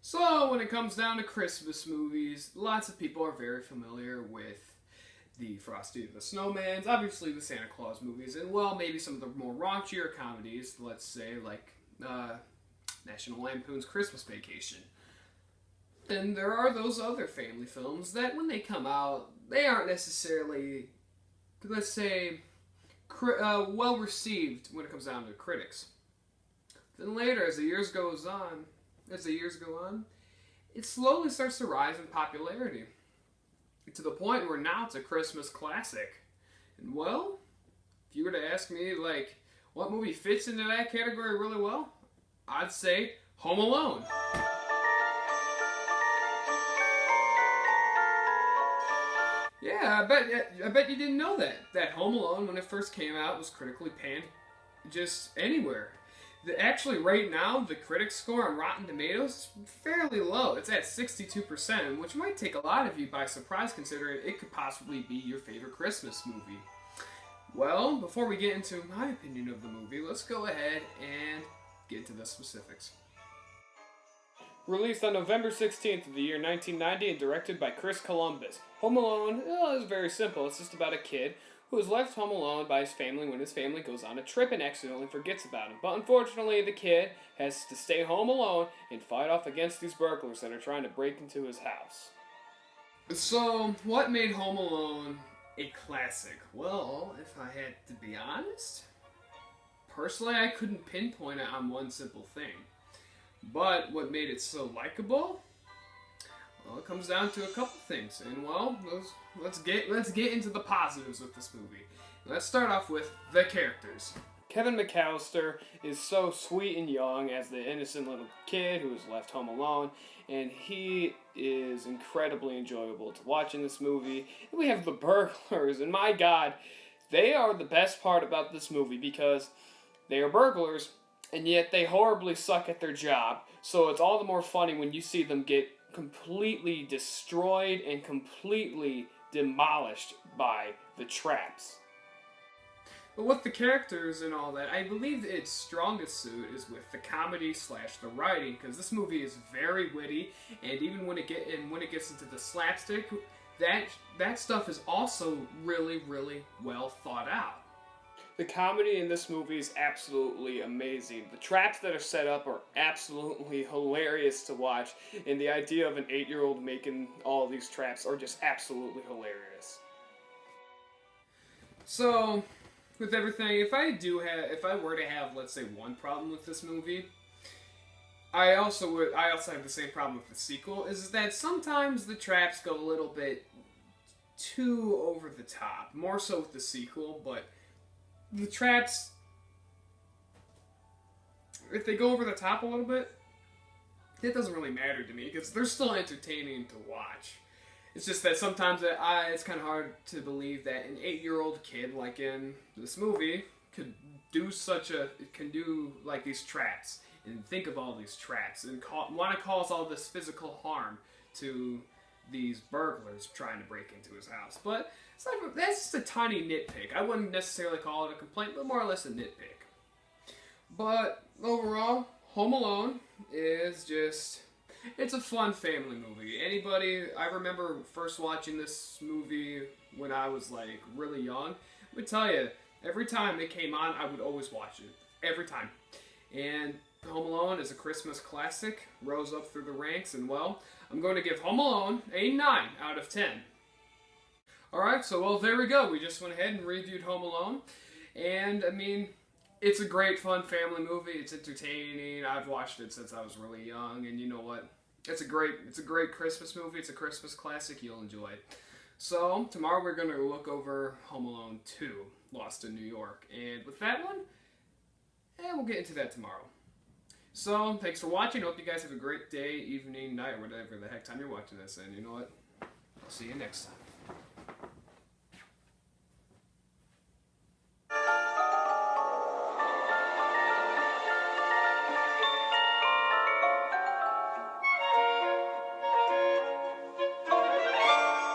So, when it comes down to Christmas movies, lots of people are very familiar with the Frosty the Snowmans, obviously the Santa Claus movies, and well, maybe some of the more raunchier comedies, let's say like National Lampoon's Christmas Vacation. And there are those other family films that when they come out, they aren't necessarily, let's say, well received when it comes down to critics. Then later, as the years go on, it slowly starts to rise in popularity to the point where now it's a Christmas classic. And well, if you were to ask me, like, what movie fits into that category really well, I'd say Home Alone. Yeah, I bet you didn't know that Home Alone, when it first came out, was critically panned just anywhere. Actually, right now, the critic score on Rotten Tomatoes is fairly low. It's at 62%, which might take a lot of you by surprise considering it could possibly be your favorite Christmas movie. Well, before we get into my opinion of the movie, let's go ahead and get into the specifics. Released on November 16th of the year 1990 and directed by Chris Columbus. Home Alone is very simple. It's just about a kid who is left home alone by his family when his family goes on a trip and accidentally forgets about him. But unfortunately, the kid has to stay home alone and fight off against these burglars that are trying to break into his house. So, what made Home Alone a classic? Well, if I had to be honest, personally I couldn't pinpoint it on one simple thing. But what made it so likable? Well, it comes down to a couple things, and well, let's get into the positives with this movie. Let's start off with the characters. Kevin McAllister is so sweet and young as the innocent little kid who is left home alone, and he is incredibly enjoyable to watch in this movie. And we have the burglars, and my God, they are the best part about this movie because they are burglars, and yet they horribly suck at their job. So it's all the more funny when you see them get completely destroyed and completely demolished by the traps. But with the characters and all that, I believe its strongest suit is with the comedy / the writing, because this movie is very witty, and even when it gets into the slapstick, that stuff is also really, really well thought out. The comedy in this movie is absolutely amazing. The traps that are set up are absolutely hilarious to watch, and the idea of an 8-year-old making all these traps are just absolutely hilarious. So, with everything, if I were to have, let's say, one problem with this movie, I also have the same problem with the sequel, is that sometimes the traps go a little bit too over the top. More so with the sequel, but the traps, if they go over the top a little bit, it doesn't really matter to me because they're still entertaining to watch. It's just that sometimes it's kind of hard to believe that an 8-year-old kid, like in this movie, can do like these traps and think of all these traps and want to cause all this physical harm to these burglars trying to break into his house. But that's just a tiny nitpick. I wouldn't necessarily call it a complaint, but more or less a nitpick. But overall, Home Alone is it's a fun family movie. I remember first watching this movie when I was like really young. Let me tell you, every time it came on, I would always watch it. Every time. And Home Alone is a Christmas classic, rose up through the ranks, and well, I'm going to give Home Alone a 9 out of 10. Alright, so well, there we go. We just went ahead and reviewed Home Alone, and I mean, it's a great fun family movie. It's entertaining. I've watched it since I was really young, and you know what? It's a great Christmas movie. It's a Christmas classic. You'll enjoy it. So, tomorrow we're going to look over Home Alone 2, Lost in New York, and with that one, we'll get into that tomorrow. So, thanks for watching. Hope you guys have a great day, evening, night, or whatever the heck time you're watching this. And you know what? I'll see you next time.